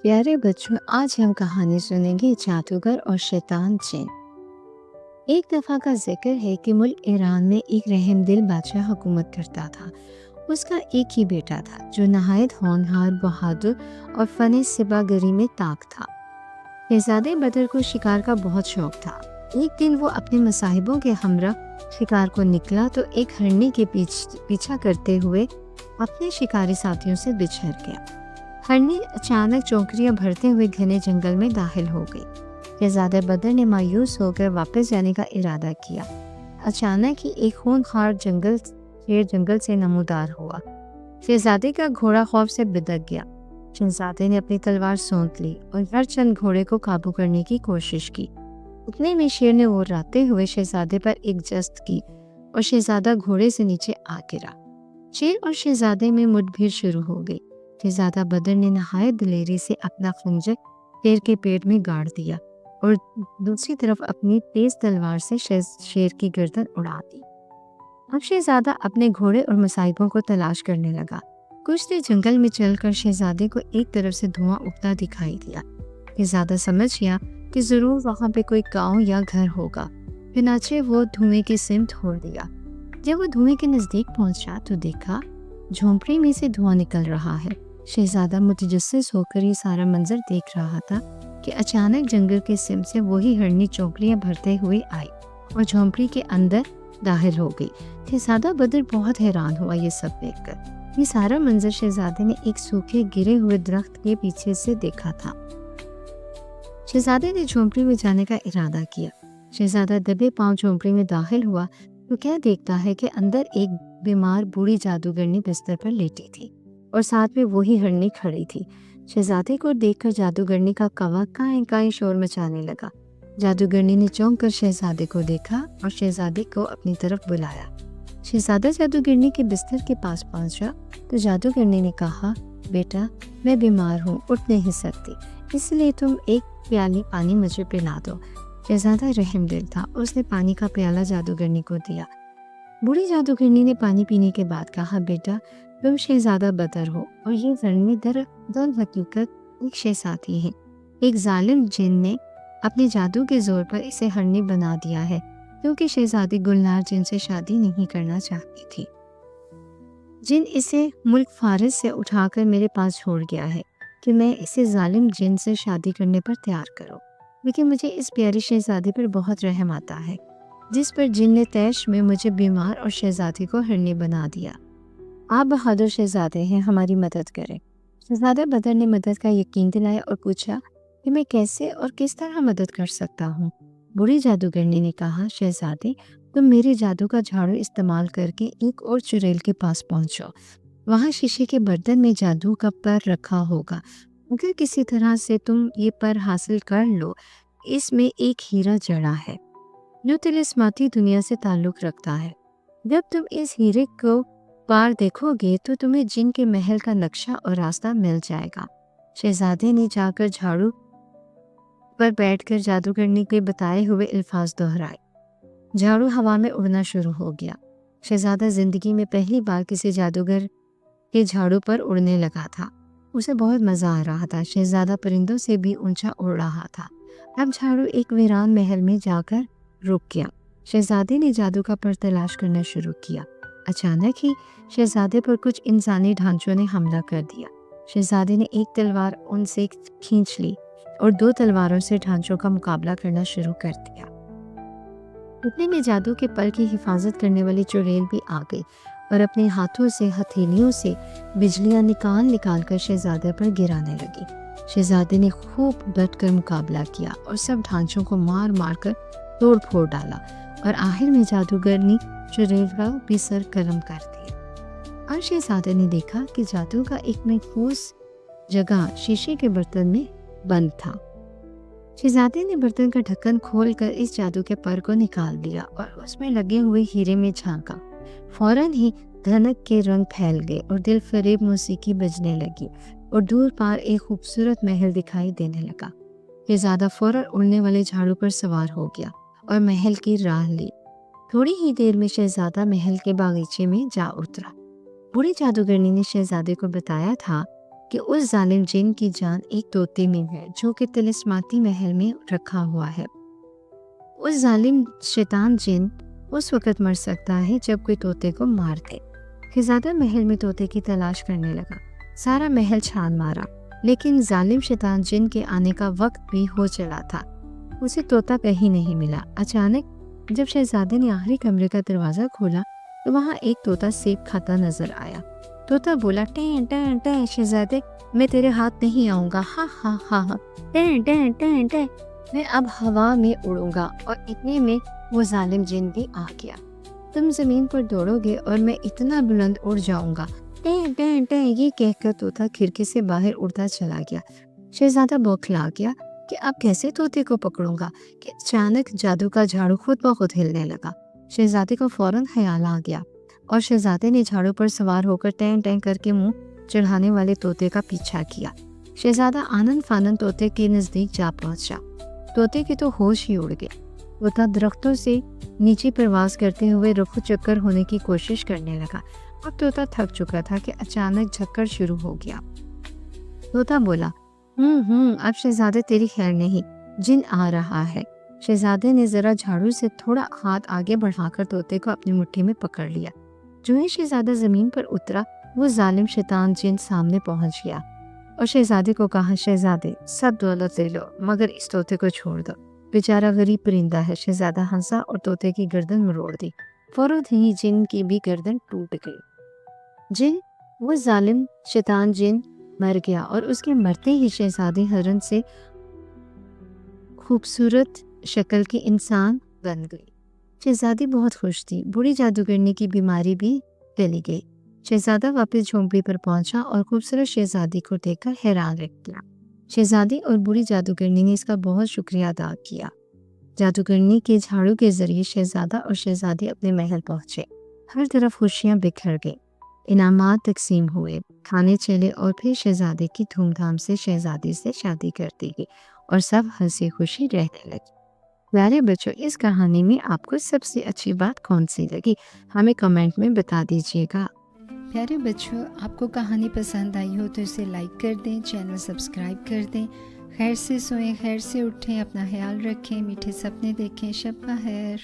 प्यारे बच्चों, आज हम कहानी सुनेंगे जादूगर और शैतान जिन। एक दफ़ा का जिक्र है कि मुल्क ईरान में एक रहमदिल बादशाह हुकूमत करता था। उसका एक ही बेटा था जो नहायत होनहार, बहादुर और फन सिबागरी में ताक था। शहजादे बदर को शिकार का बहुत शौक था। एक दिन वो अपने मसाहिबों के हमरा शिकार को निकला तो एक हिरनी के पीछा करते हुए अपने शिकारी साथियों से बिछड़ गया। हिरनी अचानक चौकरियां भरते हुए घने जंगल में दाखिल हो गई। शहजादा बदर ने मायूस होकर वापस जाने का इरादा किया। अचानक ही एक खूंखार शेर जंगल से नमूदार हुआ। शहजादे का घोड़ा खौफ से बिदक गया। शहजादे ने अपनी तलवार सोंत ली और हर चंद घोड़े को काबू करने की कोशिश की। उतने में शेर ने उर्राते हुए शहजादे पर एक जस्त की और शहजादा घोड़े से नीचे आ गिरा। शेर और शहजादे में मुठभेड़ शुरू हो गई। शहजादा बदर ने नहायत दिलेरी से अपना खंजर शेर के पेट में गाड़ दिया और दूसरी तरफ अपनी तेज तलवार से शेर की गर्दन उड़ा दी। अब शहजादा अपने घोड़े और मसाइबों को तलाश करने लगा। कुछ देर जंगल में चलकर शहजादे को एक तरफ से धुआं उठता दिखाई दिया। शहजादा समझ गया कि जरूर वहां पे कोई गांव या घर होगा। फिनाचे वो धुएं की सिमत छोड़ दिया। जब वो धुएं के नजदीक पहुंचा तो देखा झोंपड़ी में से धुआं निकल रहा है। शहजादा मुतजस्सिस होकर ये सारा मंजर देख रहा था कि अचानक जंगल के सिम से वही हिरनी चौकड़ियां भरते हुए आई और झोंपड़ी के अंदर दाखिल हो गई। शहजादा बदर बहुत हैरान हुआ ये सब देखकर। ये सारा मंजर शहजादे ने एक सूखे गिरे हुए दरख्त के पीछे से देखा था। शहजादे ने झोंपड़ी में जाने का इरादा किया। शहजादा दबे पांव झोंपड़ी में दाखिल हुआ तो क्या देखता है कि अंदर एक बीमार बूढ़ी जादूगरनी बिस्तर पर लेटी थी और साथ में वही हिरनी खड़ी थी। शहजादे को देखकर जादूगरनी का कौवा काएं काएं शोर मचाने लगा। जादूगरनी ने चौंक कर शहजादे को देखा और शहजादे को अपनी तरफ बुलाया। शहजादा जादूगरनी के बिस्तर के पास पहुंचा तो जादूगरनी ने कहा, बेटा, मैं बीमार हूँ, उठ नहीं सकती, इसलिए तुम एक प्याली पानी मुझे पिला दो। शहजादा रहमदिल था, उसने पानी का प्याला जादूगरनी को दिया। बूढ़ी जादूगरनी ने पानी पीने के बाद कहा, बेटा, तुम शहजादा बदर हो और ये हिरनी दर हकीकत एक शहजादी है। एक जालिम जिन ने अपने जादू के जोर पर इसे हिरनी बना दिया है क्योंकि शहजादी गुलनार जिन से शादी नहीं करना चाहती थी। जिन इसे मुल्क फारिस से उठाकर मेरे पास छोड़ गया है कि मैं इसे जालिम जिन से शादी करने पर तैयार करूं, लेकिन मुझे इस प्यारी शहजादी पर बहुत रहम आता है जिस पर जिन ने तैश में मुझे बीमार और शहजादी को हिरनी बना दिया। आप बहादुर शहजादे हैं, हमारी मदद करें। शहजादा बदर ने मदद का यकीन दिलाया और पूछा कि मैं कैसे और किस तरह मदद कर सकता हूँ। बूढ़ी जादूगरनी ने कहा, शहजादे, तुम मेरे जादू का झाड़ू इस्तेमाल करके एक और चुड़ैल के पास पहुंचो। वहाँ शीशे के बर्तन में जादू का पर रखा होगा। अगर किसी तरह से तुम ये पर हासिल कर लो, इसमें एक हीरा जड़ा है जो तिलिस्माती दुनिया से ताल्लुक रखता है। जब तुम इस हीरे को पार देखोगे तो तुम्हें जिन के महल का नक्शा और रास्ता मिल जाएगा। शहजादे ने जाकर झाड़ू पर बैठकर जादूगरनी के बताए हुए अल्फाज दोहराए। झाड़ू हवा में उड़ना शुरू हो गया। शहजादा जिंदगी में पहली बार किसी जादूगर के झाड़ू पर उड़ने लगा था। उसे बहुत मजा आ रहा था। शहजादा परिंदों से भी ऊंचा उड़ रहा था। अब झाड़ू एक वीरान महल में जाकर रुक गया। शहजादे ने जादू का पर तलाश करना शुरू किया। अचानक ही शहजादे पर कुछ इंसानी ढांचों ने हमला कर दिया। शहजादे ने एक तलवार उनसे खींच ली और दो तलवारों से ढांचों का मुकाबला करना शुरू कर दिया। इतने में जादू के पर की हिफाजत करने वाली चुड़ैल भी आ गई और अपने हाथों से हथेलियों से बिजलियां निकाल कर शहजादे पर गिराने लगी। शहजादे ने खूब डट कर मुकाबला किया और सब ढांचों को मार मार कर तोड़ फोड़ डाला और आखिर में जादूगरनी चुड़ैल का भी सर कलम कर दिया। और शहजादे ने देखा कि जादू का एक महफूज जगह शीशे के बर्तन में बंद था। शहजादे ने बर्तन का ढक्कन खोलकर इस जादू के पर को निकाल दिया और उसमें लगे हुए हीरे में झांका। फौरन ही धनक के रंग फैल गए और दिल फरेब मौसीकी बजने लगी और दूर पार एक खूबसूरत महल दिखाई देने लगा। शहजादा फौरन उड़ने वाले झाड़ू पर सवार हो गया और महल की राह ली। थोड़ी ही देर में शहजादा महल के बागीचे में जा उतरा। बूढ़ी जादूगरनी ने शहजादे को बताया था کہ اس ظالم جن کی جان ایک طوطے میں ہے جو کہ طلسماتی محل میں رکھا ہوا ہے۔ اس ظالم شیطان جن اس وقت مر سکتا ہے جب کوئی طوطے کو مار دے۔ شہزادہ محل میں طوطے کی تلاش کرنے لگا، سارا محل چھان مارا، لیکن ظالم شیطان جن کے آنے کا وقت بھی ہو چلا تھا۔ اسے طوطا کہیں نہیں ملا۔ اچانک جب شہزادے نے آخری کمرے کا دروازہ کھولا تو وہاں ایک طوطا سیب کھاتا نظر آیا۔ طوطا بولا، ٹین ٹین ٹین شہزادے، میں تیرے ہاتھ نہیں آؤں گا، ہاں ہاں ہاں ہاں، ٹین ٹین ٹین ٹین، میں اب ہوا میں اڑوں گا۔ اور اتنے میں وہ ظالم جن بھی آ گیا۔ تم زمین پر دوڑو گے اور میں اتنا بلند اڑ جاؤں گا، ٹین ٹین ٹین، یہ کہہ کر طوطا کھڑکی سے باہر اڑتا چلا گیا۔ شہزادہ بوکھلا گیا کہ اب کیسے طوطے کو پکڑوں گا کہ اچانک جادو کا جھاڑو خود بخود ہلنے لگا۔ شہزادے کو فوراً خیال آ گیا اور شہزادے نے جھاڑو پر سوار ہو کر ٹین ٹین کر کے منہ چڑھانے والے طوطے کا پیچھا کیا۔ شہزادہ آنن فانن طوطے کے نزدیک جا پہنچا۔ طوطے کے تو ہوش ہی اڑ گئے۔ طوطا درختوں سے نیچے پرواز کرتے ہوئے رفو چکر ہونے کی کوشش کرنے لگا۔ اب طوطا تھک چکا تھا کہ اچانک جھکڑ شروع ہو گیا۔ طوطا بولا، اب شہزادے تیری خیر نہیں، جن آ رہا ہے۔ شہزادے نے ذرا جھاڑو سے تھوڑا ہاتھ آگے بڑھا کر طوطے کو اپنی مٹھی میں پکڑ لیا۔ جو ہی شہزادہ زمین پر اترا، وہ ظالم شیطان جن سامنے پہنچ گیا اور شہزادے کو کہا، شہزادے سب دولت لے لو مگر اس طوطے کو چھوڑ دو، بیچارہ غریب پرندہ ہے۔ شہزادہ ہنسا اور طوطے کی گردن مروڑ دی۔ فوراً ہی جن کی بھی گردن ٹوٹ گئی۔ جن، وہ ظالم شیطان جن مر گیا اور اس کے مرتے ہی شہزادی ہرن سے خوبصورت شکل کی انسان بن گئی۔ شہزادی بہت خوش تھی۔ بوڑھی جادوگرنی کی بیماری بھی چلی گئی۔ شہزادہ واپس جھونپڑی پر پہنچا اور خوبصورت شہزادی کو دیکھ کر حیران رہ گیا۔ شہزادی اور بوڑھی جادوگرنی نے اس کا بہت شکریہ ادا کیا۔ جادوگرنی کے جھاڑو کے ذریعے شہزادہ اور شہزادی اپنے محل پہنچے۔ ہر طرف خوشیاں بکھر گئی، انعامات تقسیم ہوئے، کھانے چلے اور پھر شہزادے کی دھوم دھام سے شہزادی سے شادی کر دی گئی اور سب ہنسی خوشی رہنے لگے۔ پیارے بچوں، اس کہانی میں آپ کو سب سے اچھی بات کون سی لگی؟ ہمیں کمنٹ میں بتا دیجیے گا۔ پیارے بچوں، آپ کو کہانی پسند آئی ہو تو اسے لائک کر دیں، چینل سبسکرائب کر دیں۔ خیر سے سوئیں، خیر سے اٹھیں، اپنا خیال رکھیں، میٹھے سپنے دیکھیں۔ شب بخیر۔